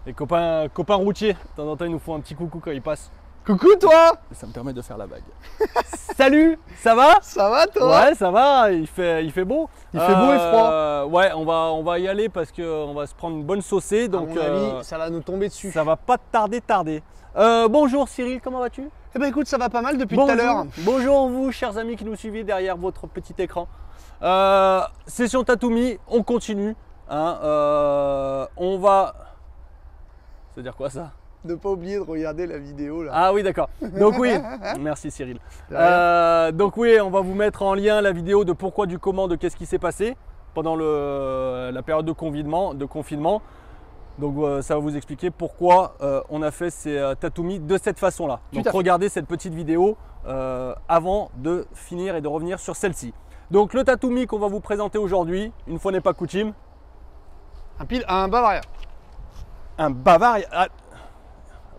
Les copains routiers, de temps en temps, ils nous font un petit coucou quand ils passent. Coucou toi! Ça me permet de faire la vague. Salut, ça va? Ça va toi? Ouais, ça va, il fait beau. Il fait beau et froid. Ouais, on va y aller parce qu'on va se prendre une bonne saucée. Donc, à mon avis, ça va nous tomber dessus. ça va pas tarder. Bonjour Cyril, comment vas-tu? Eh ben écoute, ça va pas mal depuis tout à l'heure. Bonjour vous, chers amis qui nous suivez derrière votre petit écran. Session Tatoumi, on continue. Hein, on va... C'est dire quoi ça? Ne pas oublier de regarder la vidéo là. Ah oui, d'accord. Donc oui, merci Cyril. Donc oui, on va vous mettre en lien la vidéo de pourquoi, du comment, de qu'est-ce qui s'est passé pendant la période de confinement. Donc ça va vous expliquer pourquoi on a fait ces Tatoumi de cette façon-là. Donc regardez cette petite vidéo avant de finir et de revenir sur celle-ci. Donc le Tatoumi qu'on va vous présenter aujourd'hui, une fois n'est pas coutume. Un Bavaria. Un Bavaria.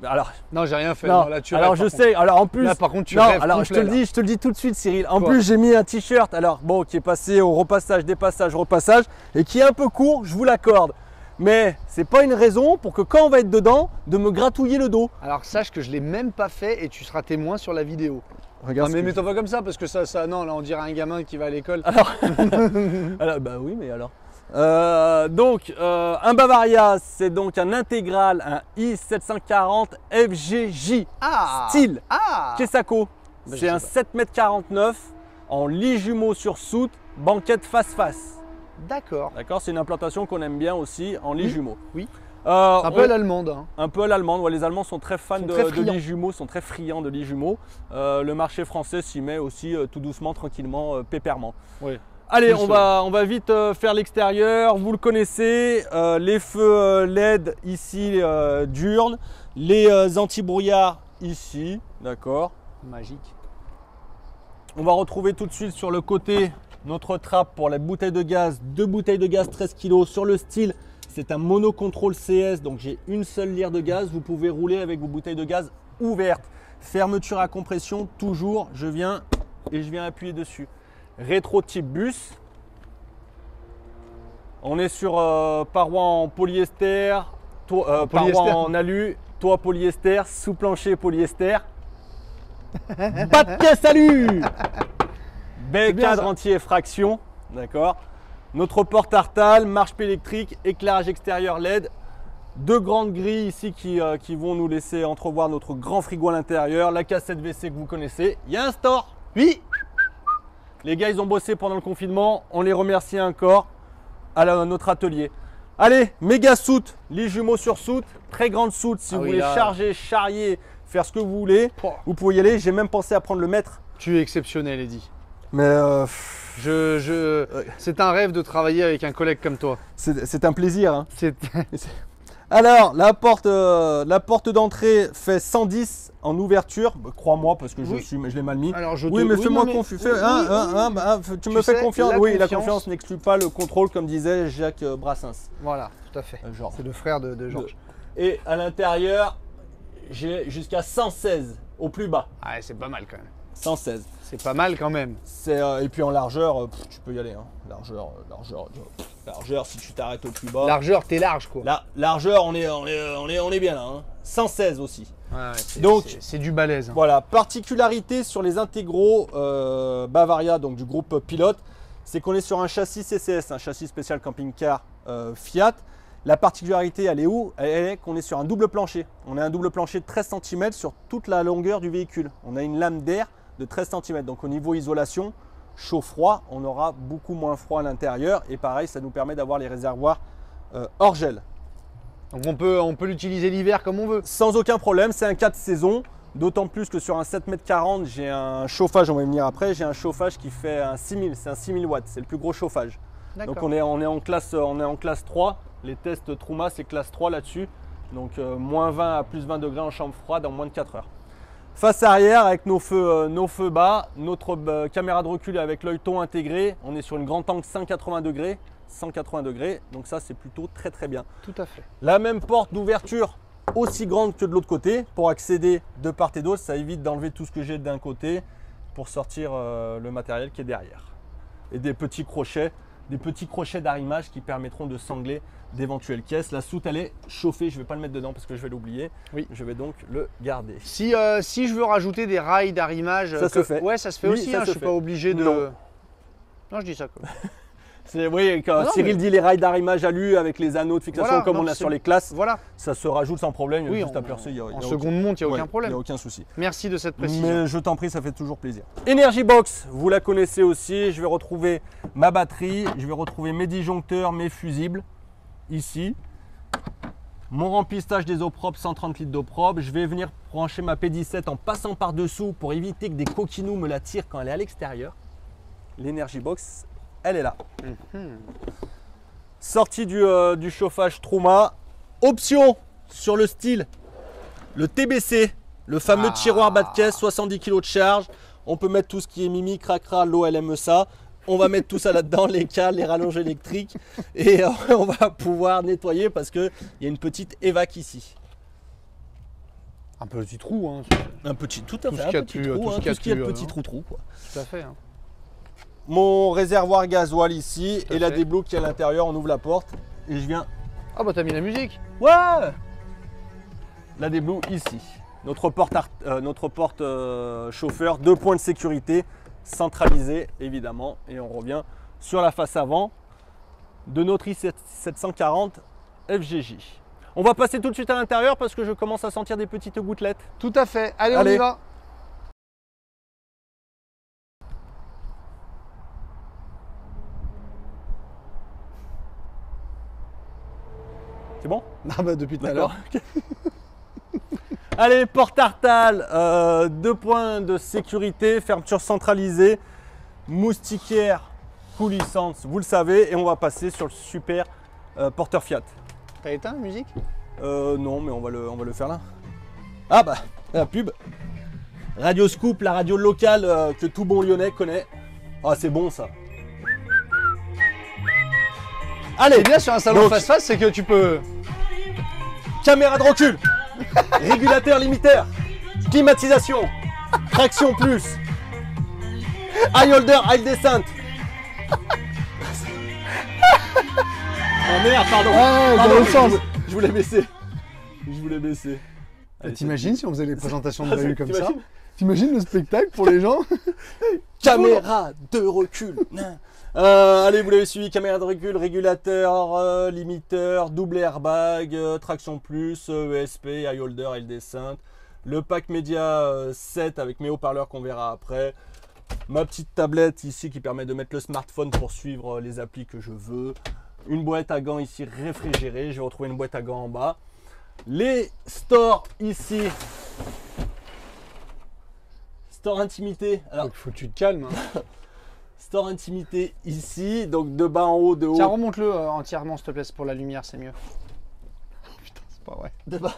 Alors, non, j'ai rien fait. Non, là, tu alors rêves, je sais. Alors en plus, là, par contre, tu non, rêves alors complet, je te le dis tout de suite, Cyril. En Quoi? plus, j'ai mis un t-shirt. Alors bon, qui est passé au repassage, dépassage, repassage, et qui est un peu court. Je vous l'accorde. Mais c'est pas une raison pour que quand on va être dedans, de me gratouiller le dos. Alors sache que je l'ai même pas fait et tu seras témoin sur la vidéo. Regarde. Non, mais mets-toi pas comme ça parce que ça, non, là on dirait un gamin qui va à l'école. Alors, bah oui, mais alors. Un Bavaria, c'est donc un intégral, un I740 FGJ style Kesako. Bah, c'est un 7,49 m en lit jumeau sur soute, banquette face-face. D'accord. D'accord, c'est une implantation qu'on aime bien aussi en lit jumeau. Oui. Un peu à l'allemande. Hein. Un peu à l'allemande. Ouais, les Allemands sont très fans de lits jumeaux, sont très friands de lits jumeaux. Le marché français s'y met aussi tout doucement, tranquillement, pépèrement. Oui. Allez, on va vite faire l'extérieur. Vous le connaissez, les feux LED ici diurnes, les anti-brouillard ici, d'accord. Magique. On va retrouver tout de suite sur le côté notre trappe pour la bouteille de gaz, 2 bouteilles de gaz 13 kg. Sur le style, c'est un monocontrôle CS, donc j'ai une seule lire de gaz. Vous pouvez rouler avec vos bouteilles de gaz ouvertes. Fermeture à compression, toujours, je viens appuyer dessus. Rétro type bus. On est sur parois en polyester, parois en alu, toit polyester, sous-plancher polyester. Pas de pièce alu. Bel cadre anti-effraction, d'accord. Notre porte Artal, marche-pied électrique, éclairage extérieur LED. 2 grandes grilles ici qui vont nous laisser entrevoir notre grand frigo à l'intérieur. La cassette WC que vous connaissez. Il y a un store. Oui. Les gars, ils ont bossé pendant le confinement. On les remercie encore à notre atelier. Allez, méga soute, lit jumeaux sur soute, très grande soute. Si vous voulez charger, charrier, faire ce que vous voulez, vous pouvez y aller. J'ai même pensé à prendre le mètre. Tu es exceptionnel, Eddy. Mais c'est un rêve de travailler avec un collègue comme toi. C'est un plaisir. Hein. Alors, la porte d'entrée fait 110 en ouverture. Bah, crois-moi, parce que je l'ai mal mis. Alors, oui, mais fais-moi confiance. Tu me fais confiance. Oui, la confiance n'exclut pas le contrôle, comme disait Jacques Brassens. Voilà, tout à fait. C'est le frère de Georges. Et à l'intérieur, j'ai jusqu'à 116 au plus bas. Ah, c'est pas mal quand même. 116. C'est pas mal quand même. Et puis en largeur, tu peux y aller. Hein. Largeur, si tu t'arrêtes au plus bas. Largeur, t'es large quoi. Largeur, on est bien là. Hein. 116 aussi. Ouais, donc c'est du balèze. Hein. Voilà, particularité sur les intégraux Bavaria, donc du groupe Pilote, c'est qu'on est sur un châssis CCS, un châssis spécial camping-car Fiat. La particularité, elle est où? Elle est qu'on est sur un double plancher. On a un double plancher de 13 cm sur toute la longueur du véhicule. On a une lame d'air de 13 cm. Donc au niveau isolation, chaud-froid, on aura beaucoup moins froid à l'intérieur. Et pareil, ça nous permet d'avoir les réservoirs hors gel. Donc on peut l'utiliser l'hiver comme on veut. Sans aucun problème, c'est un 4 saisons. D'autant plus que sur un 7,40 m, j'ai un chauffage, on va y venir après, j'ai un chauffage qui fait un 6000, c'est un 6000 watts, c'est le plus gros chauffage. Donc on est en classe 3, les tests Trouma c'est classe 3 là-dessus. Donc moins 20 à plus 20 degrés en chambre froide en moins de 4 heures. Face arrière avec nos feux bas, notre caméra de recul avec l'œil ton intégré, on est sur une grande angle 180 degrés, donc ça c'est plutôt très bien. Tout à fait. La même porte d'ouverture aussi grande que de l'autre côté pour accéder de part et d'autre, ça évite d'enlever tout ce que j'ai d'un côté pour sortir le matériel qui est derrière. Et des petits crochets des petits crochets d'arrimage qui permettront de sangler d'éventuelles caisses. La soute, elle est chauffée. Je ne vais pas le mettre dedans parce que je vais l'oublier. Oui. Je vais donc le garder. Si je veux rajouter des rails d'arrimage, ça se fait. Ouais, ça se fait Oui, aussi. ça Je se suis fait. pas obligé de. Non. Non, je dis ça quoi. Oui, quand Cyril dit les rails d'arrimage alu avec les anneaux de fixation Voilà, comme non, on a c'est- sur les classes, Voilà. ça se rajoute sans problème. Oui, juste à percer, il y a en aucun- seconde monte, il n'y a aucun Ouais, problème. Il n'y a aucun souci. Merci de cette précision. Mais je t'en prie, ça fait toujours plaisir. Energy Box, vous la connaissez aussi. Je vais retrouver ma batterie, je vais retrouver mes disjoncteurs, mes fusibles, ici. Mon remplissage des eaux propres, 130 litres d'eau propre. Je vais venir brancher ma P17 en passant par-dessous pour éviter que des coquinous me la tirent quand elle est à l'extérieur. L'Energy Box, elle est là. Sortie du chauffage Truma. Option sur le style, le TBC, le fameux tiroir bas de caisse, 70 kg de charge. On peut mettre tout ce qui est mimi, cracra, l'eau, elle aime ça. On va mettre tout ça là-dedans, les cales, les rallonges électriques. Et on va pouvoir nettoyer parce qu'il y a une petite évac ici. Un petit trou, hein. Un petit, tout à Tout fait, ce un qu'il y a petit de plus- trou, tout hein, ce qu'il y a tout ce qui est de de plus, petit hein. trou quoi. Tout à fait. Hein. Mon réservoir gasoil ici Tout à et la fait. débloque qui est à l'intérieur. On ouvre la porte et je viens. Ah bah t'as mis la musique. Ouais. La déblue ici. Notre porte, chauffeur, 2 points de sécurité centralisés évidemment. Et on revient sur la face avant de notre i740 FGJ. On va passer tout de suite à l'intérieur parce que je commence à sentir des petites gouttelettes. Tout à fait. Allez, on Allez. y va. C'est bon? Ah bah depuis tout à l'heure. Allez, porte Artal, 2 points de sécurité, fermeture centralisée, moustiquaire coulissante, vous le savez, et on va passer sur le super porteur Fiat. T'as éteint la musique? Non, mais on va le faire là. Ah bah, la pub. Radio Scoop, la radio locale que tout bon Lyonnais connaît. Ah, c'est bon ça. Allez, C'est bien sur un salon donc, face-face, c'est que tu peux. caméra de recul, régulateur limiteur, climatisation, traction plus, high holder, high descent. Oh merde, pardon. Ah, Pardon, dans l'autre sens. je voulais baisser. Je voulais baisser. Allez, T'imagines si on faisait les présentations de Ah, revue comme ça? t'imagines T'imagines le spectacle pour les gens? Caméra de recul. Allez, vous l'avez suivi, caméra de recul, régulateur, limiteur, double airbag, traction plus, ESP, high holder, high descent. Le pack média 7 avec mes haut-parleurs qu'on verra après. Ma petite tablette ici qui permet de mettre le smartphone pour suivre les applis que je veux. Une boîte à gants ici réfrigérée. Je vais retrouver une boîte à gants en bas. Les stores ici. Store intimité. Alors, Donc faut que tu te calmes. Hein. store intimité ici. Donc de bas en haut, de haut. Tiens, remonte-le entièrement s'il te plaît, c'est pour la lumière, c'est mieux. Putain, c'est pas vrai. De bas.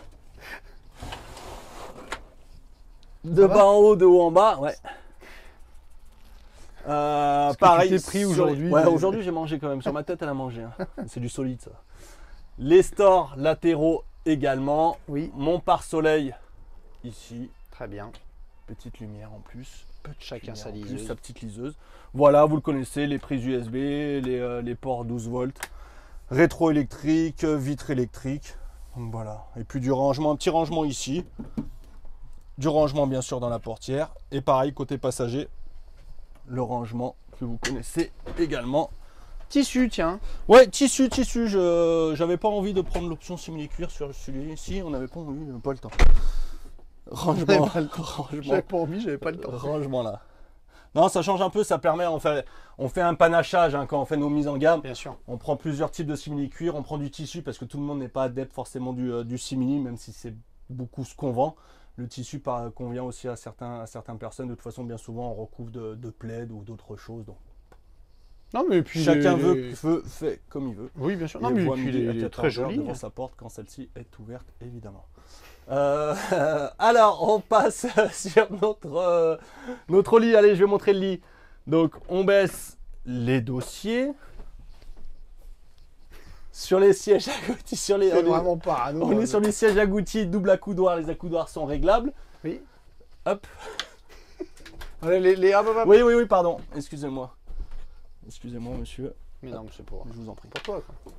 De bas en haut, de haut en bas, ouais. que Pareil. tu t'es pris sur les- aujourd'hui, Ouais, mais- aujourd'hui j'ai mangé quand même. Sur ma tête, elle a mangé. Hein. C'est du solide ça. Les stores latéraux également. Oui, Mon pare-soleil ici. très bien. Petite lumière en plus. Petite Chacun lumière sa en plus, liseuse. sa petite liseuse. Voilà, vous le connaissez, les prises USB, les ports 12 volts, rétro électrique, vitre électrique. Donc voilà. Et puis du rangement, un petit rangement ici. Du rangement bien sûr dans la portière. Et pareil, côté passager, le rangement que vous connaissez également. Tissu, tiens. Ouais, tissu. J'avais pas envie de prendre l'option simili-cuir sur celui-ci. On n'avait pas envie, pas le temps. Rangement. J'avais pas le Rangement. J'avais pas envie, j'avais pas le temps. Rangement là. Non, ça change un peu, ça permet, on fait un panachage hein, quand on fait nos mises en gamme. Bien sûr. On prend plusieurs types de simili-cuir, on prend du tissu parce que tout le monde n'est pas adepte forcément du simili, même si c'est beaucoup ce qu'on vend. Le tissu convient aussi à certaines personnes. De toute façon, bien souvent, on recouvre de plaid ou d'autres choses. Donc, Non, mais puis. chacun fait comme il veut. Oui, bien sûr. Non, Et mais voit puis midi il à est 14 très heures joli. devant sa porte quand celle-ci est ouverte, évidemment. Alors, on passe sur notre lit. Allez, je vais montrer le lit. Donc, on baisse les dossiers. Sur les sièges agoutis, C'est vraiment parano. on est sur les sièges agoutis, double accoudoir. Les accoudoirs sont réglables. Oui. Hop. Hop, hop. Oui, pardon. Excusez-moi. Excusez-moi, monsieur. Mais non, c'est pour, je vous en prie. pour toi, quoi.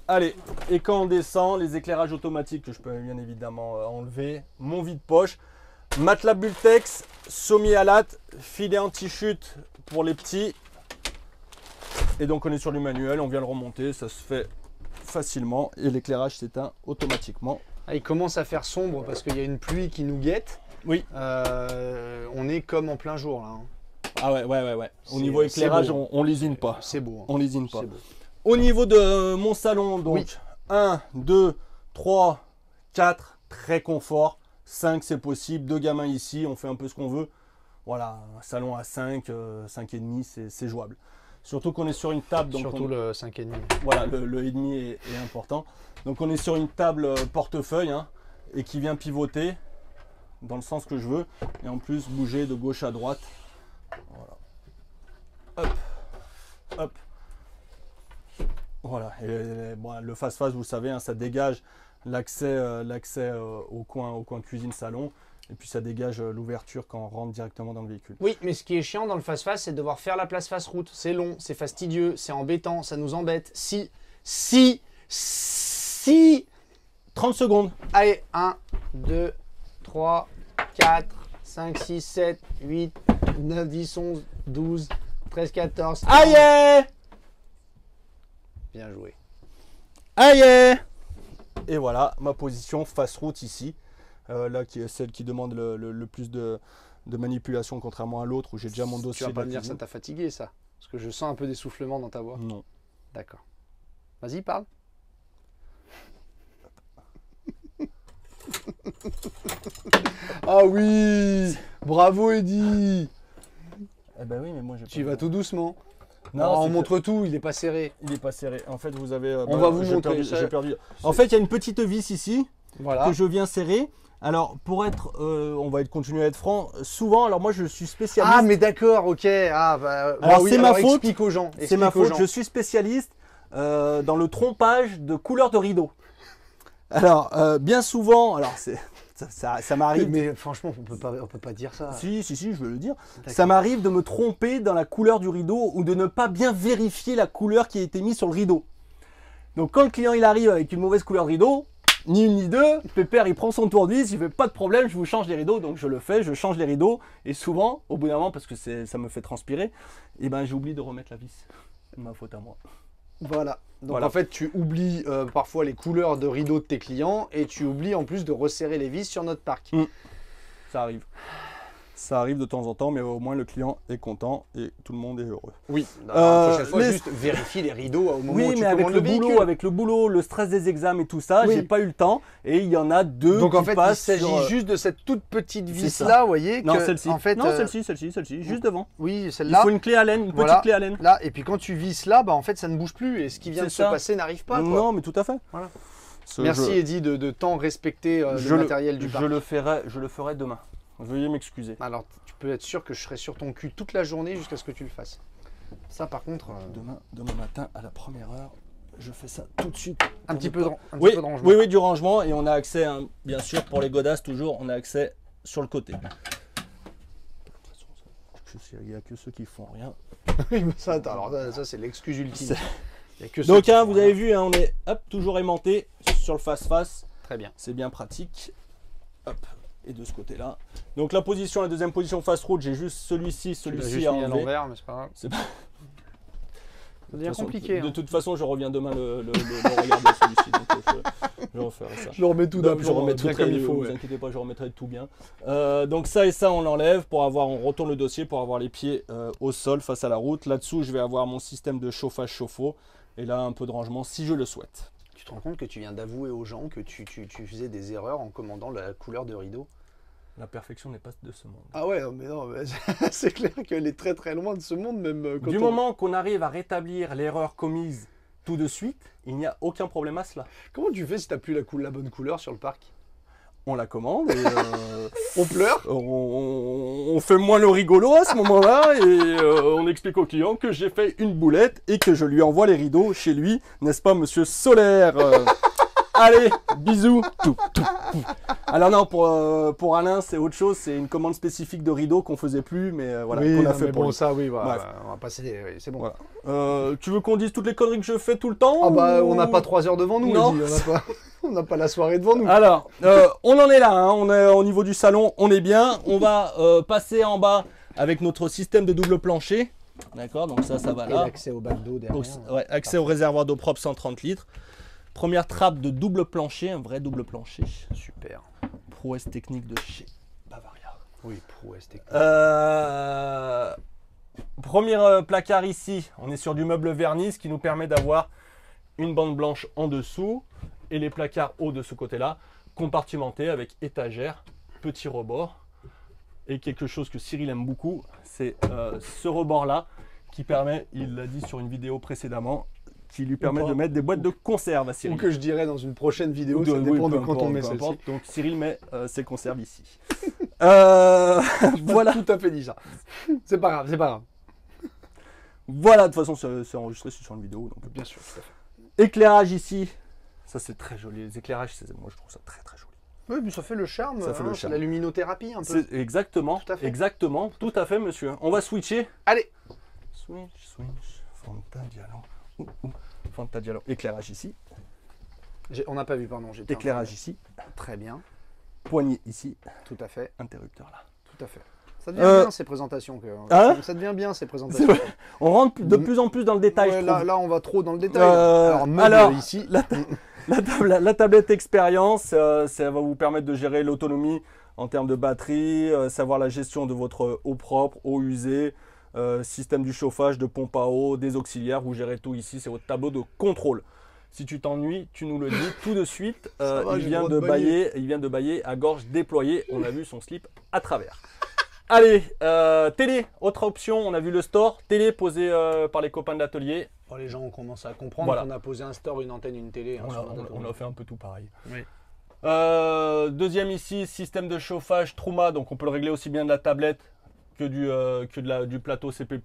Allez, et quand on descend, les éclairages automatiques que je peux bien évidemment enlever, mon vide-poche, matelas Bultex, sommier à latte, filet anti-chute pour les petits. Et donc on est sur du manuel, on vient le remonter, ça se fait facilement et l'éclairage s'éteint automatiquement. Ah, il commence à faire sombre parce qu'il y a une pluie qui nous guette. Oui. On est comme en plein jour là. Hein. Ah ouais. Au niveau éclairage, on lésine pas. C'est beau. Hein. On lésine pas. Beau. Au niveau de mon salon, donc oui. 1, 2, 3, 4, très confort. 5 c'est possible, 2 gamins ici, on fait un peu ce qu'on veut. Voilà, un salon à 5, 5,5 c'est jouable. Surtout qu'on est sur une table. Donc surtout le 5,5. Voilà, le et demi est important. Donc on est sur une table portefeuille hein, et qui vient pivoter dans le sens que je veux. Et en plus bouger de gauche à droite. Voilà. Hop, hop. Voilà, et bon, le face-face, vous savez, hein, ça dégage l'accès au coin cuisine-salon, et puis ça dégage l'ouverture quand on rentre directement dans le véhicule. Oui, mais ce qui est chiant dans le face-face, c'est de devoir faire la place face-route. C'est long, c'est fastidieux, c'est embêtant, ça nous embête. Si 30 secondes. Allez, 1, 2, 3, 4, 5, 6, 7, 8, 9, 10, 11, 12, 13, 14. Aïe! Bien joué. Aïe! Et voilà, ma position face route ici. Là, qui est celle qui demande le plus de manipulation, contrairement à l'autre où j'ai déjà mon dossier. Tu vas pas me dire que ça t'a fatigué, ça? Parce que je sens un peu d'essoufflement dans ta voix. Non. D'accord. Vas-y, parle. Ah oui! Bravo, Eddy! Eh ben oui, mais moi tu vas tout doucement. Non, alors, on montre tout, il est pas serré. Il est pas serré. En fait, vous avez. On va vous montrer. J'ai perdu. En fait, il y a une petite vis ici que je viens serrer. Alors, pour être, on va continuer à être franc. Souvent, alors moi, je suis spécialiste. Ah, mais d'accord, ok. Ah, bah, alors, oui, c'est ma faute. Explique aux gens. C'est ma faute. Je suis spécialiste dans le trompage de couleurs de rideaux. Alors, bien souvent, alors ça m'arrive. Mais franchement, on peut pas dire ça. Si, je veux le dire. Ça m'arrive de me tromper dans la couleur du rideau ou de ne pas bien vérifier la couleur qui a été mise sur le rideau. Donc, quand le client il arrive avec une mauvaise couleur de rideau, ni une ni deux, Pépère il prend son tournevis, il fait pas de problème, je vous change les rideaux. Donc, je le fais, je change les rideaux. Et souvent, au bout d'un moment, parce que ça me fait transpirer, et ben j'oublie de remettre la vis. C'est ma faute à moi. Voilà. Donc en fait, tu oublies parfois les couleurs de rideaux de tes clients et tu oublies en plus de resserrer les vis sur notre parc. Ça arrive. Ça arrive de temps en temps, mais au moins le client est content et tout le monde est heureux. Oui. La prochaine fois, juste vérifie les rideaux au moment où tu commandes le véhicule. Avec le boulot, le stress des examens et tout ça, j'ai pas eu le temps. Et il y en a deux donc qui en fait, passent. Il s'agit juste de cette toute petite vis là, vous voyez. Non, celle-ci. En fait, non, celle-ci, juste devant. Oui, celle-là. Il faut une clé Allen, une petite clé Allen. Là, et puis quand tu visses là, bah en fait, ça ne bouge plus et ce qui vient de se passer n'arrive pas. Non, mais tout à fait. Voilà. Merci Eddy de tant respecter le matériel du parc. Je le ferai demain. Veuillez m'excuser. Alors, tu peux être sûr que je serai sur ton cul toute la journée jusqu'à ce que tu le fasses. Ça, par contre... Demain matin, à la première heure, je fais ça tout de suite. Un petit peu de rangement. Oui, du rangement. Et on a accès, bien sûr, pour les godasses, toujours, on a accès sur le côté. Il n'y a que ceux qui font rien. ça, c'est l'excuse ultime. Donc, vous avez vu, on est toujours aimanté sur le face-face. Très bien. C'est bien pratique. Hop. Et de ce côté-là. Donc la deuxième position face route, j'ai juste celui-ci à enlever. À l'envers, mais c'est pas grave. C'est pas... Ça devient compliqué. De toute façon, je reviens demain le regarder celui-ci. Donc je referai ça. Je le remets tout d'aplomb. Je remets tout comme il faut. Ne vous inquiétez pas, je remettrai tout bien. Donc ça et ça, on l'enlève on retourne le dossier pour avoir les pieds au sol face à la route. Là-dessous, je vais avoir mon système de chauffage chauffe-eau. Et là, un peu de rangement si je le souhaite. Tu te rends compte que tu viens d'avouer aux gens que tu faisais des erreurs en commandant la couleur de rideau? La perfection n'est pas de ce monde. Ah ouais, mais c'est clair qu'elle est très très loin de ce monde même. Du moment qu'on arrive à rétablir l'erreur commise tout de suite, il n'y a aucun problème à cela. Comment tu fais si tu n'as plus la bonne couleur sur le parc? On la commande et on pleure. On fait moins le rigolo à ce moment-là et on explique au client que j'ai fait une boulette et que je lui envoie les rideaux chez lui, n'est-ce pas, monsieur Solaire Allez, bisous. Alors non, pour Alain, c'est autre chose. C'est une commande spécifique de rideau qu'on faisait plus, mais voilà, oui, qu'on a fait pour bon, lui. ça, oui, voilà, on va passer. Oui, c'est bon. Voilà. Tu veux qu'on dise toutes les conneries que je fais tout le temps? Ah bah, on n'a pas 3 heures devant nous. Non. On n'a pas la soirée devant nous. Alors, on en est là. Hein. On est au niveau du salon, on est bien. On va passer en bas avec notre système de double plancher. D'accord, donc ça va là. Et l'accès au bac d'eau derrière. Ouais, accès au réservoir d'eau propre 130 litres. Première trappe de double plancher, un vrai double plancher. Super. Prouesse technique de chez Bavaria. Oui, prouesse technique. Premier placard ici, on est sur du meuble vernis, ce qui nous permet d'avoir une bande blanche en dessous et les placards hauts de ce côté-là, compartimentés avec étagère, petit rebord. Et quelque chose que Cyril aime beaucoup, c'est ce rebord-là qui permet, il l'a dit sur une vidéo précédemment, qui lui permet de mettre des boîtes de conserve à Cyril. Ou que je dirais dans une prochaine vidéo, ça dépend de quand on met celle-ci. Donc Cyril met ses conserves ici. Voilà. Tout à fait dit ça. C'est pas grave, c'est pas grave. Voilà, de toute façon c'est enregistré sur une vidéo. Donc. Bien sûr, tout à fait. Éclairage ici, ça c'est très joli. Les éclairages, moi je trouve ça très très joli. Oui, mais ça fait le charme. Ça fait le charme. La luminothérapie un peu. Exactement, exactement, tout à fait, monsieur. On va switcher. Allez. Switch, Fanta Diallo. Fanta Diallo. Éclairage ici. On n'a pas vu, pardon. Éclairage ici. Très bien. Poignée ici. Tout à fait. Interrupteur là. Tout à fait. Ça devient bien ces présentations. Ça devient bien ces présentations. On rentre de plus en plus dans le détail. Ouais, là, on va trop dans le détail. Alors ici. La tablette expérience, ça va vous permettre de gérer l'autonomie en termes de batterie, savoir la gestion de votre eau propre, eau usée, système du chauffage, de pompe à eau, des auxiliaires. Vous gérez tout ici, c'est votre tableau de contrôle. Si tu t'ennuies, tu nous le dis tout de suite. Il vient de bailler à gorge déployée. On a vu son slip à travers. Allez, télé, autre option. On a vu le store. Télé posée par les copains de l'atelier. Oh, les gens ont commencé à comprendre qu'on a posé un store, une antenne, une télé. On a fait un peu tout pareil. Oui. Deuxième ici, système de chauffage Truma. Donc on peut le régler aussi bien de la tablette que du plateau CP+,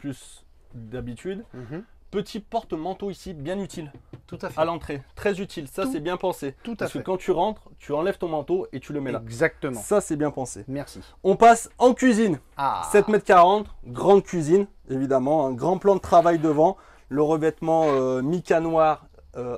d'habitude. Petit porte-manteau ici, bien utile. Tout à fait. À l'entrée, très utile. Ça, c'est bien pensé. Tout à fait. Parce que quand tu rentres, tu enlèves ton manteau et tu le mets là. Exactement. Ça, c'est bien pensé. Merci. On passe en cuisine. 7,40 m, grande cuisine, évidemment. Un grand plan de travail devant. Le revêtement mica noir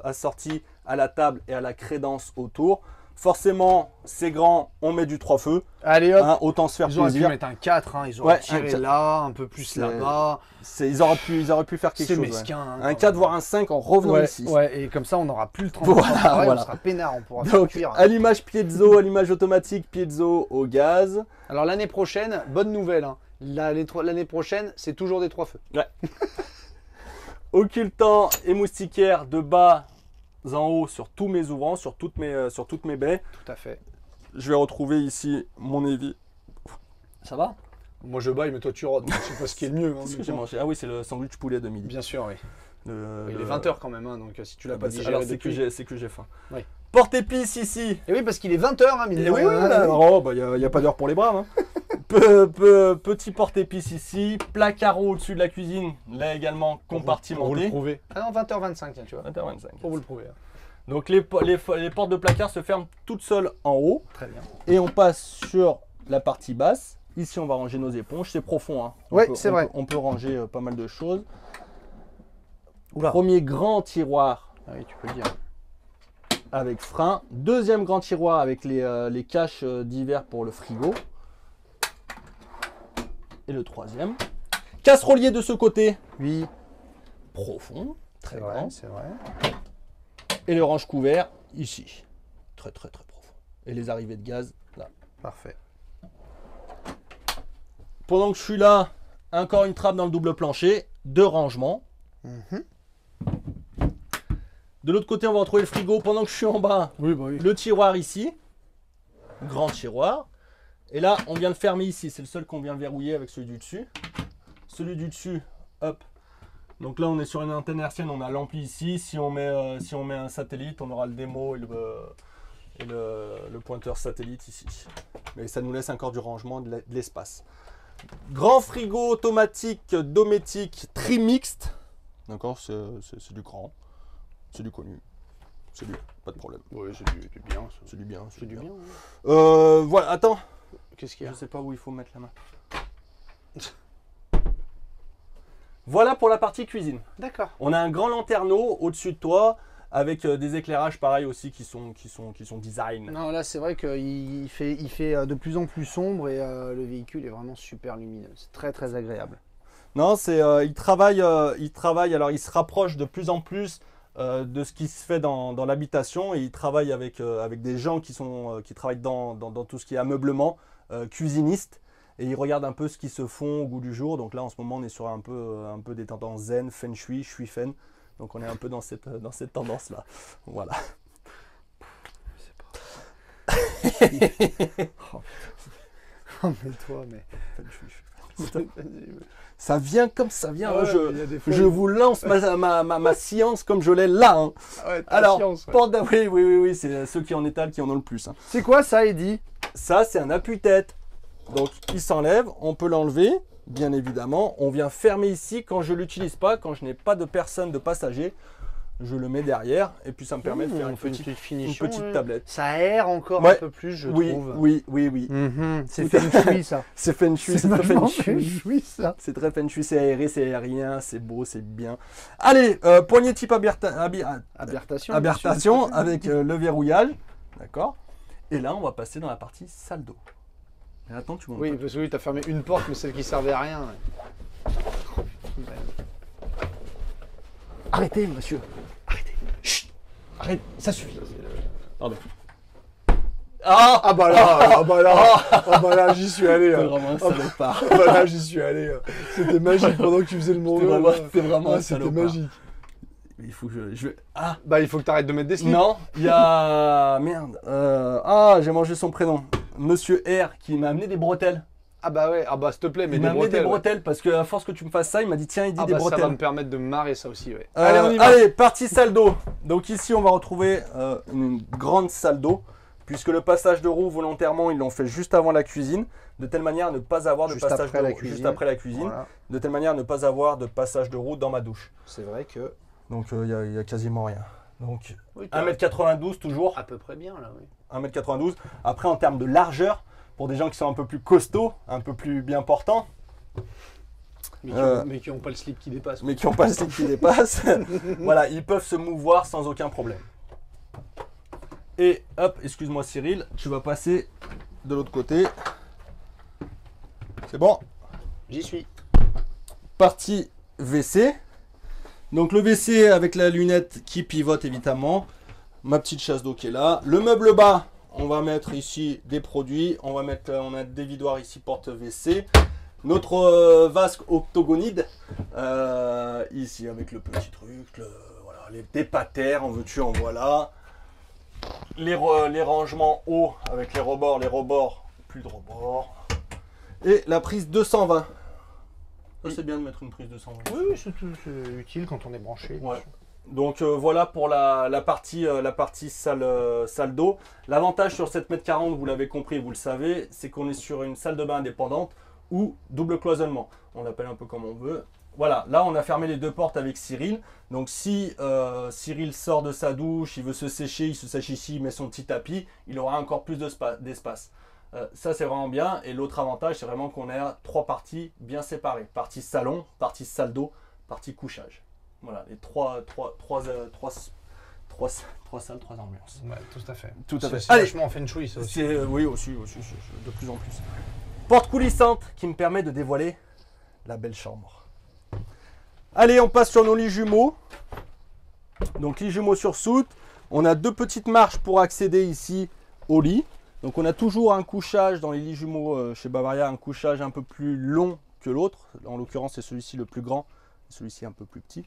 assorti à la table et à la crédence autour. Forcément, c'est grand, on met du 3 feux. Allez hop, autant se faire plaisir. Ils auraient pu mettre un 4, ils auraient tiré là, un peu plus là-bas. Ils auraient pu faire quelque chose. C'est mesquin. Un 4 voire un 5 en revenant ici. Ouais, et comme ça on n'aura plus le temps. Voilà. On sera peinard, on pourra faire cuire. Allumage piezo, allumage automatique piezo au gaz. Alors l'année prochaine, bonne nouvelle, l'année prochaine c'est toujours des 3 feux. Ouais. Occultant et moustiquaire de bas en haut sur tous mes ouvrants, sur toutes mes baies. Tout à fait. Je vais retrouver ici mon évier. Ça va? Moi je baille, mais toi tu rôdes. Je sais pas ce qui est le mieux. Qu'est-ce que j'ai mangé? Ah oui, c'est le sandwich poulet de midi. Bien sûr, oui. Il est 20h quand même, donc si tu l'as pas digéré. Alors c'est que j'ai faim. Oui. Porte-épices ici. Et oui, parce qu'il est 20h, mais oui, il n'y a pas d'heure pour les braves. Petit porte-épices ici, placard au-dessus de la cuisine, là également compartimenté. Pour vous le prouver. Ah non, 20h25, tiens, tu vois. 20h25. Pour vous le prouver. Donc les portes de placard se ferment toutes seules en haut. Très bien. Et on passe sur la partie basse. Ici, on va ranger nos éponges. C'est profond. Oui, c'est vrai. On peut ranger pas mal de choses. Oula. Premier grand tiroir. Ah oui, tu peux le dire. Avec frein. Deuxième grand tiroir avec les caches d'hiver pour le frigo. Et le troisième. Casserolier de ce côté. Oui. Profond. Très grand. C'est vrai. Et le range couvert ici. Très très très profond. Et les arrivées de gaz là. Parfait. Pendant que je suis là, encore une trappe dans le double plancher. 2 rangements. De l'autre côté, on va retrouver le frigo. Pendant que je suis en bas, le tiroir ici. Grand tiroir. Et là, on vient de fermer ici. C'est le seul qu'on vient de verrouiller avec celui du dessus. Celui du dessus, hop. Donc là, on est sur une antenne hertzienne. On a l'ampli ici. Si on met un satellite, on aura le démo et le pointeur satellite ici. Mais ça nous laisse encore du rangement, de l'espace. Grand frigo automatique Dometic trimixte. D'accord, c'est du grand. C'est du connu. C'est du, pas de problème. Oui, c'est du bien. C'est du bien. C'est du bien. Voilà, attends. Qu'est-ce qu'il y a? Je sais pas où il faut mettre la main. Voilà pour la partie cuisine. D'accord. On a un grand lanterneau au-dessus de toi avec des éclairages pareil aussi qui sont design. Non, là c'est vrai qu'il fait de plus en plus sombre et le véhicule est vraiment super lumineux. C'est très très agréable. Non, c'est il travaille, alors il se rapproche de plus en plus de ce qui se fait dans l'habitation et il travaille avec des gens qui travaillent dans tout ce qui est ameublement, cuisinistes. Et ils regardent un peu ce qui se font au goût du jour. Donc là, en ce moment, on est sur un peu des tendances zen, feng shui, shui fen. Donc on est un peu dans cette tendance-là. Voilà. Je sais pas. Oh, mais toi, mais... Ça vient comme ça vient. Ah ouais, je vous lance ma science comme je l'ai là. Hein. Ah ouais, alors, science, ouais. oui, c'est ceux qui en étalent qui en ont le plus. Hein. C'est quoi ça, Eddy? Ça, c'est un appuie-tête. Donc, il s'enlève, on peut l'enlever, bien évidemment. On vient fermer ici quand je ne l'utilise pas, quand je n'ai pas de personne, de passager. Je le mets derrière et puis ça me permet de faire une petite tablette. Ça aère encore un peu plus, je trouve. Oui. C'est feng shui, ça. C'est feng shui, c'est très feng shui, ça. C'est très feng shui, c'est aéré, c'est aérien, c'est beau, c'est bien. Allez, poignée type abertation avec le verrouillage. D'accord. Et là, on va passer dans la partie salle d'eau. Mais attends, tu vois. Oui, parce que tu as fermé une porte, mais celle qui servait à rien. Arrêtez, monsieur. Arrêtez. Chut. Arrête, ça suffit. Pardon. Ah bah là, j'y suis allé. Vraiment un salopard. Ah bah là, j'y suis allé. C'était magique pendant que tu faisais le monde. C'était vraiment un c'était salopard. magique. Il faut que je... Ah bah il faut que tu arrêtes de mettre des slips. Non, il y a... Merde. Ah, j'ai mangé son prénom. Monsieur R qui m'a amené des bretelles. Ah bah ouais, ah bah s'il te plaît, mais il m'a amené des bretelles parce qu'à force que tu me fasses ça, il m'a dit tiens, il dit des bretelles. Ça va me permettre de me marrer ça aussi, ouais. Allez, on y va. Allez, partie salle d'eau. Donc ici, on va retrouver une grande salle d'eau. Puisque le passage de roue, volontairement, ils l'ont fait juste avant la cuisine, de telle manière à ne pas avoir de passage de roue juste après la cuisine, voilà. De telle manière à ne pas avoir de passage de roue dans ma douche. C'est vrai que... Donc il y a quasiment rien. Donc oui, 1m92 toujours. À peu près bien là, oui. 1m92. Après, en termes de largeur, pour des gens qui sont un peu plus costauds, un peu plus bien portants. Mais qui n'ont pas le slip qui dépasse. Mais qui n'ont pas le slip qui dépasse. Voilà, ils peuvent se mouvoir sans aucun problème. Et hop, excuse-moi Cyril, tu vas passer de l'autre côté. C'est bon? J'y suis. Partie WC. Donc le WC avec la lunette qui pivote évidemment. Ma petite chasse d'eau qui est là. Le meuble bas, on va mettre ici des produits. On a des vidoirs ici porte WC. Notre vasque octogonide. Ici avec le petit truc. Voilà, des patères, en veux-tu, en voilà. Les rangements hauts avec les rebords, plus de rebords. Et la prise 220. Ça c'est bien de mettre une prise 220. Oui, c'est utile quand on est branché. Ouais. Donc voilà pour la partie salle d'eau. L'avantage sur cette 1m40, vous l'avez compris, vous le savez, c'est qu'on est sur une salle de bain indépendante ou double cloisonnement. On l'appelle un peu comme on veut. Voilà, là on a fermé les deux portes avec Cyril. Donc si Cyril sort de sa douche, il veut se sécher, il se sèche ici, il met son petit tapis, il aura encore plus d'espace. Ça c'est vraiment bien. Et l'autre avantage, c'est vraiment qu'on a trois parties bien séparées. Partie salon, partie salle d'eau, partie couchage. Voilà, les trois salles, trois ambiances. Ouais, tout à fait. Tout à fait. C'est vachement feng shui ça aussi. Oui, aussi, de plus en plus. Porte coulissante qui me permet de dévoiler la belle chambre. Allez, on passe sur nos lits jumeaux. Donc lit jumeaux sur soute. On a deux petites marches pour accéder ici au lit. Donc on a toujours un couchage dans les lits jumeaux chez Bavaria, un couchage un peu plus long que l'autre. En l'occurrence, c'est celui-ci le plus grand, celui-ci un peu plus petit.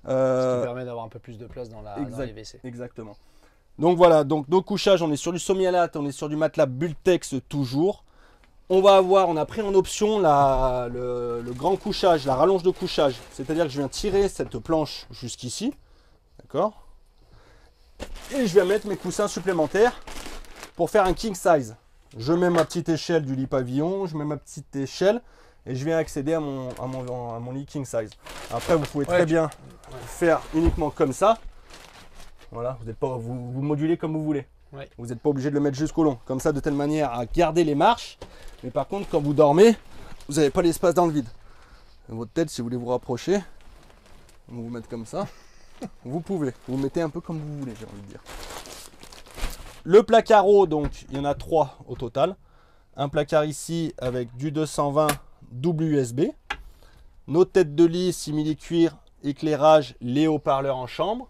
Ce qui permet d'avoir un peu plus de place dans les WC. Exactement. Donc voilà, donc nos couchages, on est sur du Sommialat, on est sur du matelas Bultex toujours. On a pris en option le grand couchage, la rallonge de couchage. C'est-à-dire que je viens tirer cette planche jusqu'ici. D'accord? Et je vais mettre mes coussins supplémentaires pour faire un king size. Je mets ma petite échelle du lit pavillon, je mets ma petite échelle et je viens accéder à mon lit king size. Après, vous pouvez très bien faire uniquement comme ça. Voilà, vous modulez comme vous voulez. Ouais. Vous n'êtes pas obligé de le mettre jusqu'au long. Comme ça, de telle manière à garder les marches. Mais par contre, quand vous dormez, vous n'avez pas l'espace dans le vide. Votre tête, si vous voulez vous rapprocher, vous vous mettre comme ça. Vous pouvez. Vous mettez un peu comme vous voulez, j'ai envie de dire. Le placard haut, donc, il y en a 3 au total. Un placard ici avec du 220 double USB. Nos têtes de lit, simili-cuir, éclairage, les haut-parleurs en chambre.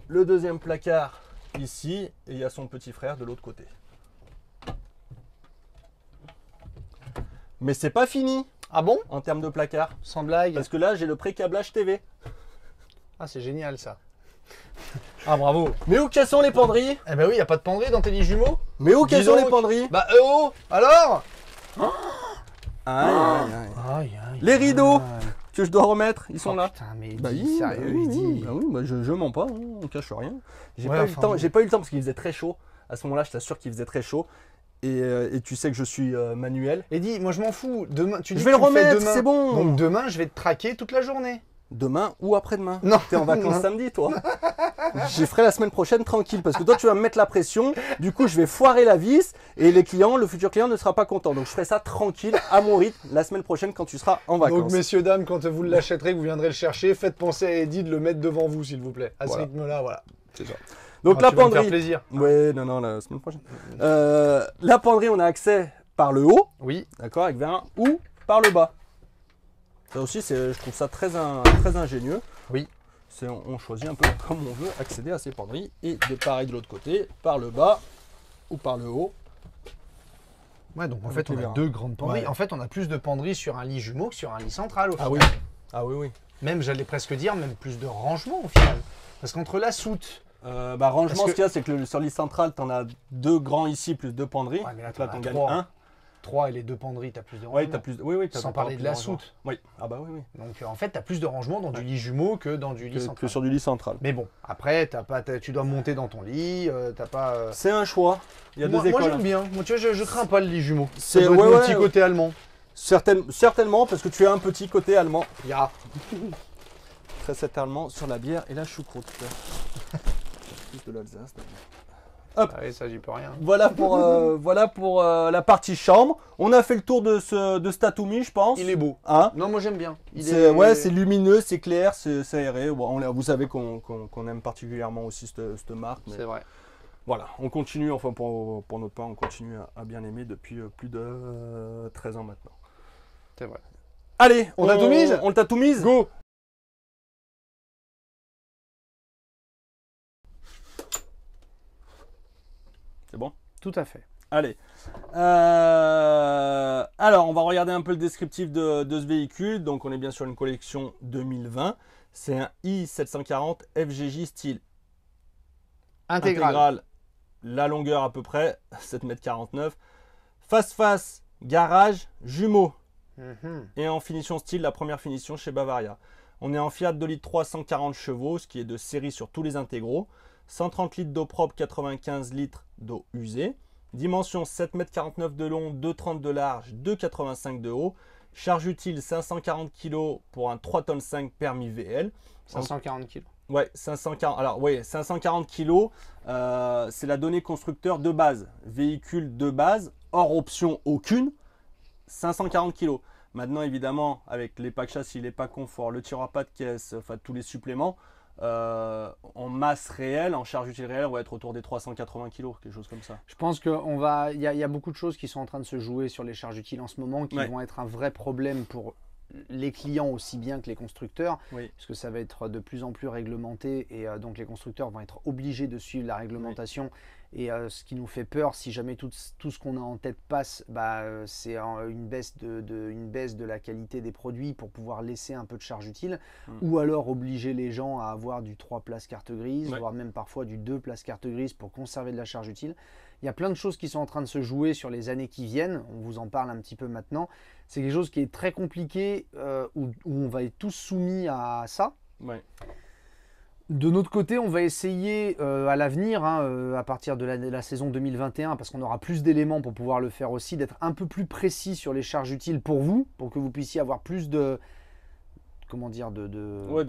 Le deuxième placard ici, et il y a son petit frère de l'autre côté. Mais c'est pas fini. Ah bon? En termes de placard. Sans blague. Parce que là, j'ai le pré-câblage TV. Ah, c'est génial ça. Ah, bravo. Mais où qu'elles sont les penderies? Eh ben oui, y a pas de penderie dans tes lits jumeaux? Mais où qu'elles sont les donc. penderies? Bah, oh, alors? Aïe. Les rideaux que je dois remettre, ils sont là. Putain, mais Bah dis, oui, sérieux, oui, il dit. bah oui, bah je mens pas, hein, on cache rien. J'ai Ouais, pas, enfin, bon. j'ai pas eu le temps parce qu'il faisait très chaud. À ce moment-là, je t'assure qu'il faisait très chaud. Et tu sais que je suis manuel. Et dis, moi je m'en fous. Demain, tu dis Je vais que le tu le fais remettre, demain. c'est bon. Donc demain, je vais te traquer toute la journée. Demain ou après-demain. Non. T'es en vacances Non. samedi, toi. Je ferai la semaine prochaine tranquille parce que toi, tu vas me mettre la pression. Du coup, je vais foirer la vis et le futur client ne sera pas content. Donc, je ferai ça tranquille, à mon rythme, la semaine prochaine quand tu seras en vacances. Donc messieurs, dames, quand vous l'achèterez, que vous viendrez le chercher, faites penser à Eddie de le mettre devant vous, s'il vous plaît. À ce rythme-là, voilà. C'est ça. Donc, Ah, la tu vas me penderie. faire plaisir. Ouais, non, la semaine prochaine. La penderie, on a accès par le haut, Oui. d'accord, avec un ou par le bas. Ça aussi, je trouve ça très ingénieux. Oui. On choisit un peu comme on veut accéder à ces penderies. Et pareil de l'autre côté, par le bas ou par le haut. Ouais, donc en Avec fait, on les a verres. 2 grandes penderies. Ouais. En fait, on a plus de penderies sur un lit jumeau que sur un lit central au Ah final. oui. Ah oui, oui. Même, j'allais presque dire, même plus de rangement au final. Parce qu'entre la soute. Rangement, Parce que- ce qu'il y a, c'est que sur le lit central, tu en as 2 grands ici, plus 2 penderies. Ouais, mais là, Donc là, t'en t'en as gagnes 3. un. 3 et les 2 penderies, t'as plus de rangement. Oui, t'as plus. Oui, t'as Sans t'as parler plus de la rangement. soute. Oui. Ah bah oui, oui. Donc en fait, t'as plus de rangement dans du lit jumeau que dans du lit Que central. sur du lit central. Mais bon, après, tu dois monter dans ton lit, t'as pas. C'est un choix. Il y a moi, deux moi, écoles. j'aime bien. Moi, tu vois, je crains pas le lit jumeau. C'est- Ça doit être ouais, mon ouais, petit ouais. côté allemand. Certainement, parce que tu as un petit côté allemand. Ya. Très certainement sur la bière et la choucroute. Plus de l'Alsace. Hop. Allez, ça, j'y peux rien. Voilà pour la partie chambre. On a fait le tour de cet Atumi, je pense. Il est beau. Hein? Non, moi, j'aime bien. Ouais, c'est lumineux, c'est clair, c'est aéré. Bon, vous savez qu'on aime particulièrement aussi cette marque. Mais C'est vrai. voilà, on continue, enfin pour notre part, on continue à bien l'aimer depuis plus de 13 ans maintenant. C'est vrai. Allez, On t'a tout mise? On t'a tout mise? Go! C'est bon? Tout à fait. Allez. Alors, on va regarder un peu le descriptif de ce véhicule. Donc, on est bien sur une collection 2020. C'est un i740 FGJ style Intégral. La longueur à peu près, 7,49 m. Face-face, garage, jumeaux. Mhm. Et en finition style, la première finition chez Bavaria. On est en Fiat 2 litres 3, 140 chevaux, ce qui est de série sur tous les intégraux. 130 litres d'eau propre, 95 litres d'eau usée. Dimension 7,49 m de long, 2,30 m de large, 2,85 m de haut. Charge utile 540 kg pour un 3,5 tonnes permis VL. 540 kg. Ouais, 540. Alors oui, 540 kg, c'est la donnée constructeur de base. Véhicule de base, hors option aucune, 540 kg. Maintenant, évidemment, avec les packs châssis, les packs confort, le tiroir pas de caisse, enfin tous les suppléments, en masse réelle, en charge utile réelle, on va être autour des 380 kg, quelque chose comme ça. Je pense qu'il y a beaucoup de choses qui sont en train de se jouer sur les charges utiles en ce moment qui Ouais. vont être un vrai problème pour les clients aussi bien que les constructeurs, Oui. puisque ça va être de plus en plus réglementé et donc les constructeurs vont être obligés de suivre la réglementation. Et ce qui nous fait peur, si jamais tout ce qu'on a en tête passe, c'est une baisse de la qualité des produits pour pouvoir laisser un peu de charge utile, ou alors obliger les gens à avoir du 3 places carte grise, Ouais. voire même parfois du 2 places carte grise pour conserver de la charge utile. Il y a plein de choses qui sont en train de se jouer sur les années qui viennent, on vous en parle un petit peu maintenant. C'est quelque chose qui est très compliqué, où on va être tous soumis à ça. Ouais. De notre côté, on va essayer à l'avenir, à partir de la saison 2021, parce qu'on aura plus d'éléments pour pouvoir le faire aussi, d'être un peu plus précis sur les charges utiles pour vous, pour que vous puissiez avoir plus de... Comment dire Ouais,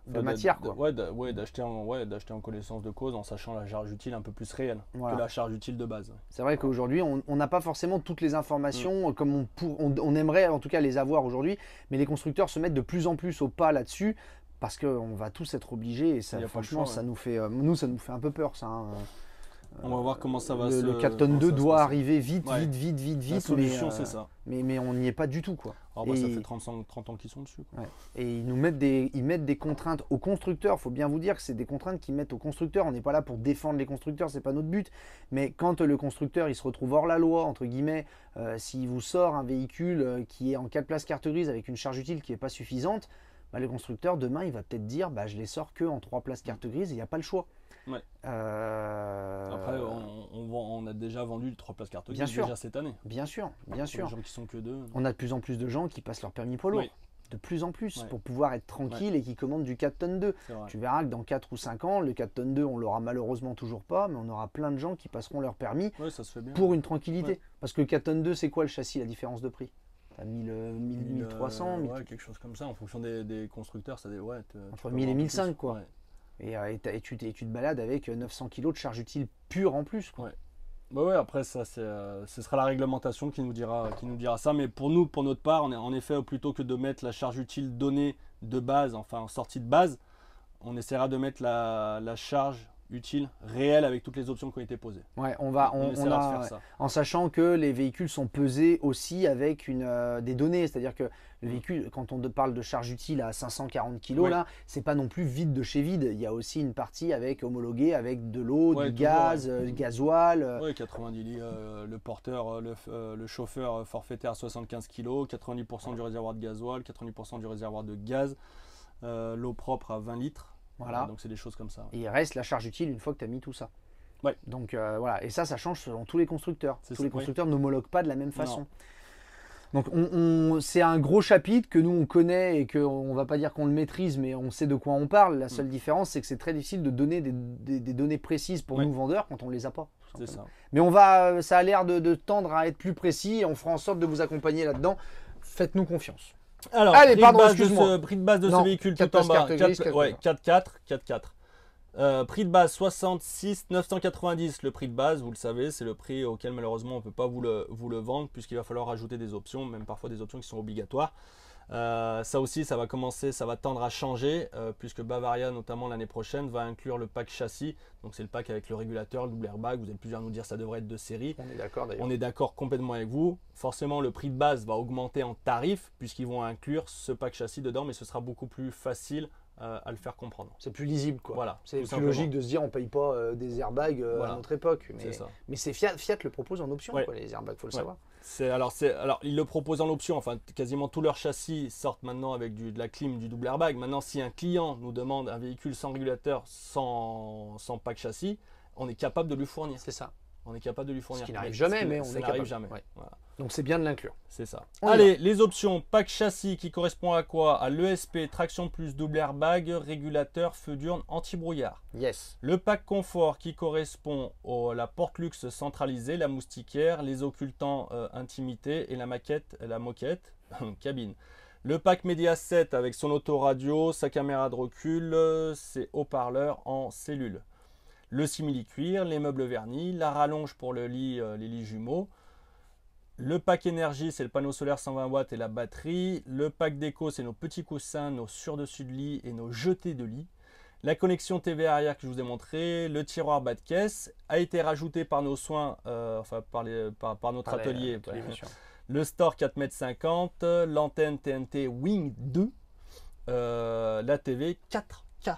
de matière. D'acheter en connaissance de cause en sachant la charge utile un peu plus réelle que la charge utile de base. C'est vrai qu'aujourd'hui, on n'a pas forcément toutes les informations comme on aimerait en tout cas les avoir aujourd'hui, mais les constructeurs se mettent de plus en plus au pas là-dessus parce qu'on va tous être obligés et ça, franchement, ça nous fait un peu peur ça. On va voir comment ça va le 4 tonnes 2 doit arriver vite. La solution, c'est ça. Mais on n'y est pas du tout, quoi. Ça fait 30 ans qu'ils sont dessus, quoi. Ouais. Et ils mettent des contraintes aux constructeurs. Il faut bien vous dire que c'est des contraintes qu'ils mettent aux constructeurs. On n'est pas là pour défendre les constructeurs, c'est pas notre but. Mais quand le constructeur il se retrouve hors la loi, entre guillemets, s'il vous sort un véhicule qui est en 4 places carte grise avec une charge utile qui n'est pas suffisante, le constructeur demain il va peut-être dire je les sors que en 3 places carte grise et il n'y a pas le choix. Ouais. Après, on a déjà vendu les 3 places carte grise déjà cette année. Bien sûr. Les gens qui sont que 2. On a de plus en plus de gens qui passent leur permis poids lourd. Oui. De plus en plus, pour pouvoir être tranquille et qui commandent du 4 tonnes 2. Tu verras que dans 4 ou 5 ans, le 4 tonnes 2, on l'aura malheureusement toujours pas, mais on aura plein de gens qui passeront leur permis ça se fait bien, pour une tranquillité. Parce que le 4 tonnes 2, c'est quoi le châssis, la différence de prix? T'as 1300 quelque chose comme ça, en fonction des constructeurs, ça entre 1000 et 1005 quoi. Et tu te balades avec 900 kg de charge utile pure en plus, quoi. Après ça ce sera la réglementation qui nous dira ça, mais pour nous, pour notre part, en effet, plutôt que de mettre la charge utile donnée de base, enfin en sortie de base, on essaiera de mettre la charge utile réelle avec toutes les options qui ont été posées. En sachant que les véhicules sont pesés aussi avec des données, c'est-à-dire que le véhicule, quand on parle de charge utile à 540 kg, là, c'est pas non plus vide de chez vide. Il y a aussi une partie homologuée avec de l'eau, du gaz, du gasoil. 90 litres, le porteur, le chauffeur forfaitaire à 75 kg, 90% du réservoir de gasoil, 90% du réservoir de gaz, l'eau propre à 20 litres. Voilà. Donc c'est des choses comme ça. Et il reste la charge utile une fois que tu as mis tout ça. Donc voilà, et ça change selon tous les constructeurs. Tous les constructeurs n'homologuent pas de la même façon. Donc c'est un gros chapitre que nous on connaît et qu'on ne va pas dire qu'on le maîtrise, mais on sait de quoi on parle. La seule différence, c'est que c'est très difficile de donner des données précises pour nous vendeurs quand on ne les a pas. C'est ça. Mais ça a l'air de tendre à être plus précis et on fera en sorte de vous accompagner là-dedans. Faites-nous confiance. Alors, prix de base de ce véhicule tout en bas, 4x4. Prix de base 66 990. Le prix de base, vous le savez, c'est le prix auquel malheureusement on ne peut pas vous le vendre puisqu'il va falloir ajouter des options, même parfois des options qui sont obligatoires. Ça aussi, ça va tendre à changer puisque Bavaria, notamment l'année prochaine, va inclure le pack châssis. Donc c'est le pack avec le régulateur, le double airbag. Vous êtes plusieurs à nous dire que ça devrait être de série. On est d'accord d'ailleurs. On est d'accord complètement avec vous. Forcément, le prix de base va augmenter en tarif puisqu'ils vont inclure ce pack châssis dedans, mais ce sera beaucoup plus facile à le faire comprendre. C'est plus lisible, quoi. Voilà, c'est plus logique de se dire on paye pas des airbags à notre époque. Mais c'est Fiat le propose en option, quoi, les airbags, faut le savoir. Alors, ils le proposent en option, enfin quasiment tous leurs châssis sortent maintenant avec de la clim, du double airbag. Maintenant, si un client nous demande un véhicule sans régulateur, sans pack châssis, on est capable de lui fournir. C'est ça. On est capable de lui fournir. Ce qui n'arrive jamais, mais on est capable. Jamais. Ouais. Voilà. Donc c'est bien de l'inclure. C'est ça. Allez, les options, pack châssis qui correspond à quoi? À l'ESP, traction plus double airbag, régulateur, feu d'urne, anti-brouillard. Yes. Le pack confort qui correspond à la porte luxe centralisée, la moustiquaire, les occultants intimité et la moquette, cabine. Le pack Média 7 avec son autoradio, sa caméra de recul, ses haut-parleurs en cellule. Le simili-cuir, les meubles vernis, la rallonge pour les lits jumeaux. Le pack énergie, c'est le panneau solaire 120 watts et la batterie. Le pack déco, c'est nos petits coussins, nos surdessus de lit et nos jetés de lit. La connexion TV arrière que je vous ai montré, le tiroir bas de caisse a été rajouté par nos soins, par notre atelier. Le store 4,50 m, l'antenne TNT Wing 2, la TV 4K.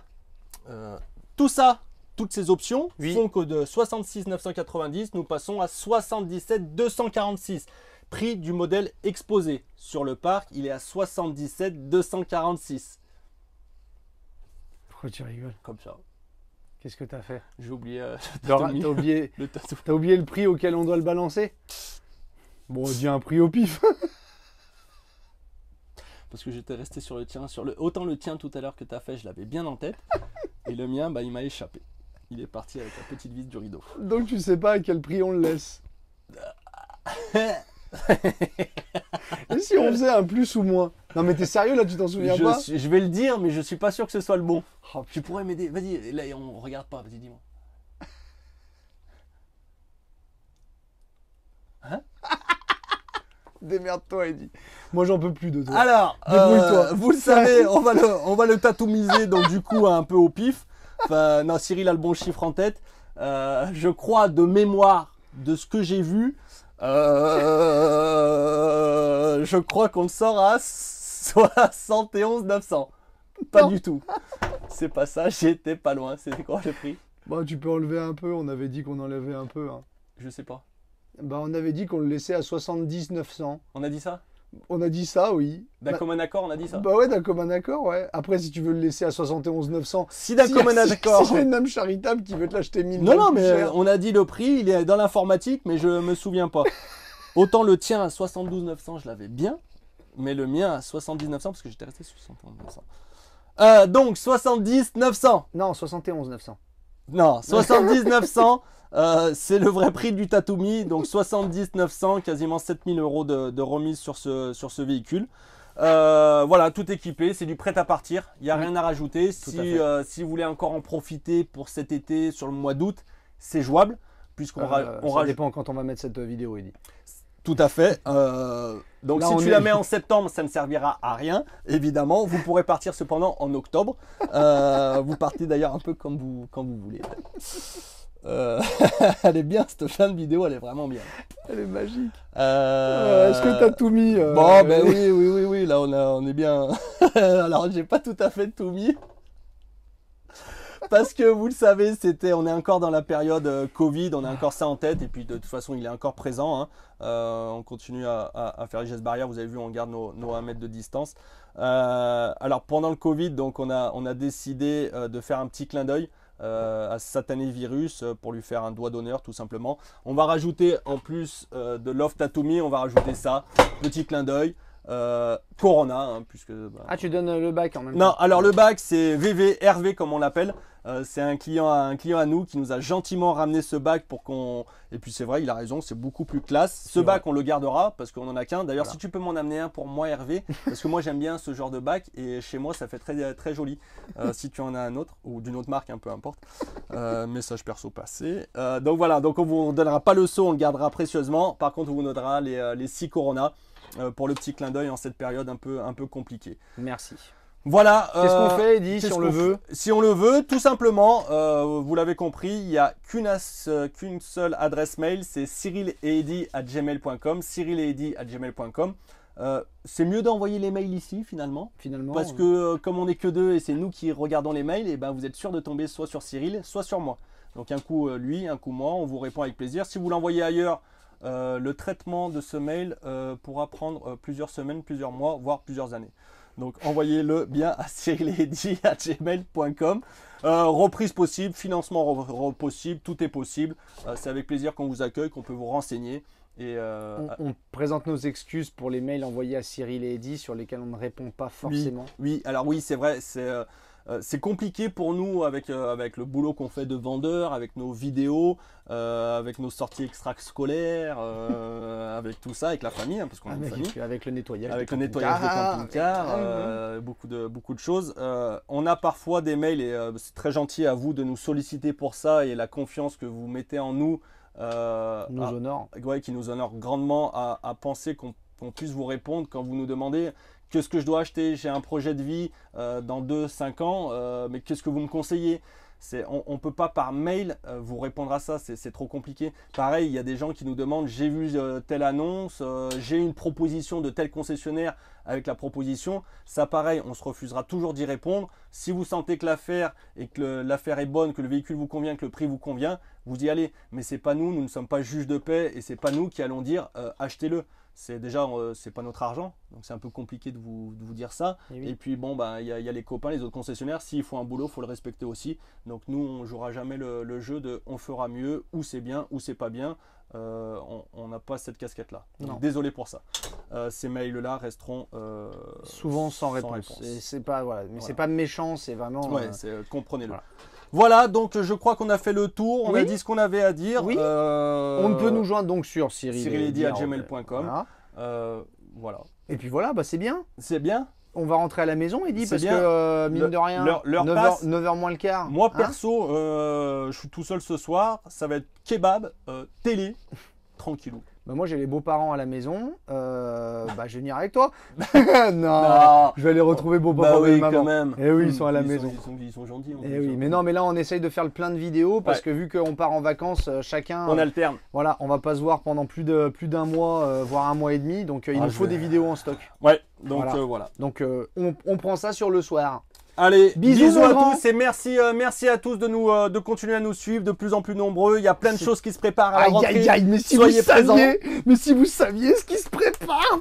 Tout ça, toutes ces options font que de 66 990, nous passons à 77 246. Prix du modèle exposé. Sur le parc, il est à 77 246. Pourquoi tu rigoles? Comme ça. Qu'est-ce que tu as fait? J'ai oublié. T'as oublié le prix auquel on doit le balancer? Bon, on dit un prix au pif. Parce que j'étais resté sur le tien. Autant le tien tout à l'heure que tu as fait, je l'avais bien en tête. Et le mien, il m'a échappé. Il est parti avec la petite vis du rideau. Donc tu sais pas à quel prix on le laisse. Et si on faisait un plus ou moins? Non mais t'es sérieux là, tu t'en souviens pas? Je vais le dire, mais je suis pas sûr que ce soit le bon. Oh, Tu pourrais m'aider. Vas-y, là on regarde pas, vas-y dis-moi. Hein? Démerde-toi, Eddy. Moi j'en peux plus de toi. Alors, débrouille-toi. vous le savez, on va le tatoumiser, donc du coup un peu au pif. Enfin, non, Cyril a le bon chiffre en tête. Je crois de mémoire de ce que j'ai vu, je crois qu'on le sort à 71 900. Pas Non. du tout. C'est pas ça, j'étais pas loin. C'était quoi le prix? Bah tu peux enlever un peu, on avait dit qu'on enlevait un peu. Hein. Je sais pas. Bah on avait dit qu'on le laissait à 70 900. On a dit ça? On a dit ça, oui. D'un commun accord, on a dit ça? Bah ouais, d'un commun accord, ouais. Après, si tu veux le laisser à 71 900, Si d'un commun accord. Si j'ai une âme charitable qui veut te l'acheter 1000 Non, non, plus mais cher. on a dit le prix, il est dans l'informatique, mais je me souviens pas. Autant le tien à 72 900, je l'avais bien, mais le mien à 70 900, parce que j'étais resté sur 71 900. Donc 70 900. Non, 71 900. Non, 70 900, c'est le vrai prix du Tatumi. Donc 70 900, quasiment 7000 € de remise sur ce véhicule. Voilà, tout équipé, c'est du prêt à partir, il n'y a rien à rajouter. Si vous voulez encore en profiter pour cet été, sur le mois d'août, c'est jouable. Puisqu'on ça dépend quand on va mettre cette vidéo, Eddy. Tout à fait. Donc Là, si tu la mets en septembre, ça ne servira à rien, évidemment. Vous pourrez partir cependant en octobre. Vous partez d'ailleurs un peu quand vous voulez. Elle est bien, cette fin de vidéo, elle est vraiment bien. Elle est magique. Est-ce que tu as tout mis Bon, ben oui, là on est bien. Alors j'ai pas tout à fait tout mis. Parce que vous le savez, on est encore dans la période Covid, on a encore ça en tête, et puis de toute façon il est encore présent. Hein. On continue à faire les gestes barrières, vous avez vu, on garde nos 1 mètre de distance. Alors pendant le Covid, donc on a décidé de faire un petit clin d'œil à Satané Virus pour lui faire un doigt d'honneur tout simplement. On va rajouter en plus de Love Tatumi, on va rajouter ça, petit clin d'œil. Corona, hein, puisque... Bah... Ah, tu donnes le bac en même temps? Non, alors le bac c'est VV, Hervé comme on l'appelle. C'est un client à nous qui nous a gentiment ramené ce bac pour qu'on... Et puis c'est vrai, il a raison, c'est beaucoup plus classe. Ce bac, on le gardera parce qu'on en a qu'un. D'ailleurs, si tu peux m'en amener un pour moi, Hervé, parce que moi j'aime bien ce genre de bac et chez moi ça fait très, très joli. Si tu en as un autre ou d'une autre marque, peu importe. Message perso passé. Donc voilà, donc on vous donnera pas le seau, on le gardera précieusement. Par contre, on vous donnera les 6 Corona pour le petit clin d'œil en cette période un peu compliquée. Merci. Voilà. Qu'est-ce qu'on fait, Eddy, si on le veut? Si on le veut, tout simplement, vous l'avez compris, il n'y a qu'une seule adresse mail, c'est cyrileddy@gmail.com, cyrileddy@gmail.com. C'est mieux d'envoyer les mails ici finalement, parce que comme on n'est que deux et c'est nous qui regardons les mails, et ben vous êtes sûr de tomber soit sur Cyril, soit sur moi. Donc un coup lui, un coup moi, on vous répond avec plaisir. Si vous l'envoyez ailleurs, le traitement de ce mail pourra prendre plusieurs semaines, plusieurs mois, voire plusieurs années. Donc envoyez-le bien à cyrileddy@gmail.com. Reprise possible, financement possible, tout est possible. C'est avec plaisir qu'on vous accueille, qu'on peut vous renseigner. Et on présente nos excuses pour les mails envoyés à Cyril et Eddy sur lesquels on ne répond pas forcément. Oui, alors oui, c'est vrai, c'est compliqué pour nous avec le boulot qu'on fait de vendeur, avec nos vidéos, avec nos sorties extrascolaires, avec tout ça, avec la famille, hein, parce qu'on a une famille. Avec le nettoyage. Avec le nettoyage de camping-car, beaucoup de choses. On a parfois des mails, et c'est très gentil à vous de nous solliciter pour ça, et la confiance que vous mettez en nous honore. Ouais, qui nous honore grandement à penser qu'on puisse vous répondre quand vous nous demandez qu'est-ce que je dois acheter, j'ai un projet de vie dans 2-5 ans, mais qu'est-ce que vous me conseillez? On ne peut pas par mail vous répondre à ça, c'est trop compliqué. Pareil, il y a des gens qui nous demandent, j'ai vu telle annonce, j'ai une proposition de tel concessionnaire avec la proposition. Ça pareil, on se refusera toujours d'y répondre. Si vous sentez que l'affaire est bonne, que le véhicule vous convient, que le prix vous convient, vous y allez. Mais c'est pas nous ne sommes pas juges de paix et c'est pas nous qui allons dire achetez-le. C'est déjà, c'est pas notre argent, donc c'est un peu compliqué de vous dire ça. Et puis bon, bah, y a les copains, les autres concessionnaires, s'ils font un boulot, il faut le respecter aussi. Donc nous, on jouera jamais le jeu de on fera mieux, ou c'est bien, ou c'est pas bien. On n'a pas cette casquette-là. Désolé pour ça. Ces mails-là resteront souvent sans réponse. C'est pas, voilà. Mais c'est pas méchant, c'est vraiment. Ouais, comprenez-le. Voilà. Voilà, donc je crois qu'on a fait le tour, on Oui. a dit ce qu'on avait à dire. Oui. On peut nous joindre donc sur cyriledi@gmail.com. Voilà. Et puis voilà, bah c'est bien. C'est bien. On va rentrer à la maison, Eddy, parce bien. que mine de rien, l'heure passe. 9h moins le quart. Moi perso, je suis tout seul ce soir, ça va être kebab, télé, tranquillou. Bah moi j'ai les beaux-parents à la maison, bah je vais venir avec toi. non, Non. je vais aller retrouver beaux-parents Bah oui, et maman. quand même. Eh oui, ils sont à la Ils maison. Ils sont gentils. Eh oui, mais non, mais là on essaye de faire le plein de vidéos parce que vu qu'on part en vacances, chacun. On alterne. Voilà, on va pas se voir pendant plus d'un mois, voire un mois et demi, donc il nous faut des vidéos en stock. Ouais, donc Voilà. voilà. Donc on prend ça sur le soir. Allez, bisous à Laurent. tous et merci à tous de continuer à nous suivre de plus en plus nombreux. Il y a plein de choses qui se préparent à la rentrée. Aïe aïe aïe, mais si Soyez vous saviez, mais si vous saviez ce qui se prépare.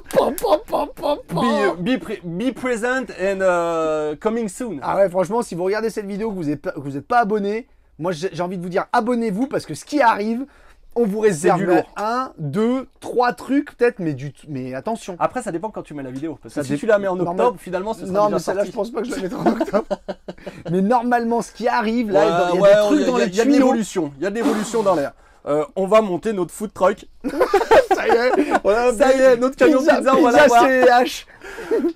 Be present and coming soon. Ah ouais, franchement, si vous regardez cette vidéo que vous êtes pas abonné, moi j'ai envie de vous dire abonnez-vous parce que ce qui arrive, on vous réserve du lourd. 1, 2, 3 trucs peut-être, mais attention. Après, ça dépend quand tu mets la vidéo. Parce que Ça si dé- tu la mets en octobre, Normal- finalement, ce sera Non, déjà mais celle-là, sorti. je pense pas que je la mettrai en octobre. Mais normalement, ce qui arrive là, il y a Ouais, des trucs dans les il y a de tuyaux. l'évolution. Il y a de l'évolution dans l'air. On va monter notre food truck. Ça y est, Ça y est, notre camion pizza, on va l'avoir. CH.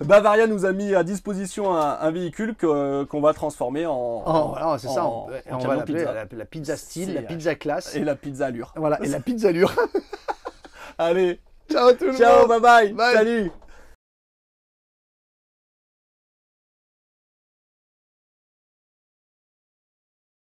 Bavaria nous a mis à disposition un véhicule qu'on va transformer en. Voilà, c'est ça. en On camion va l'appeler pizza. la pizza style, la CH. pizza classe. Et la pizza allure. Voilà, et la pizza allure. Allez, Ciao tout le monde. ciao, bye bye. Bye. Salut.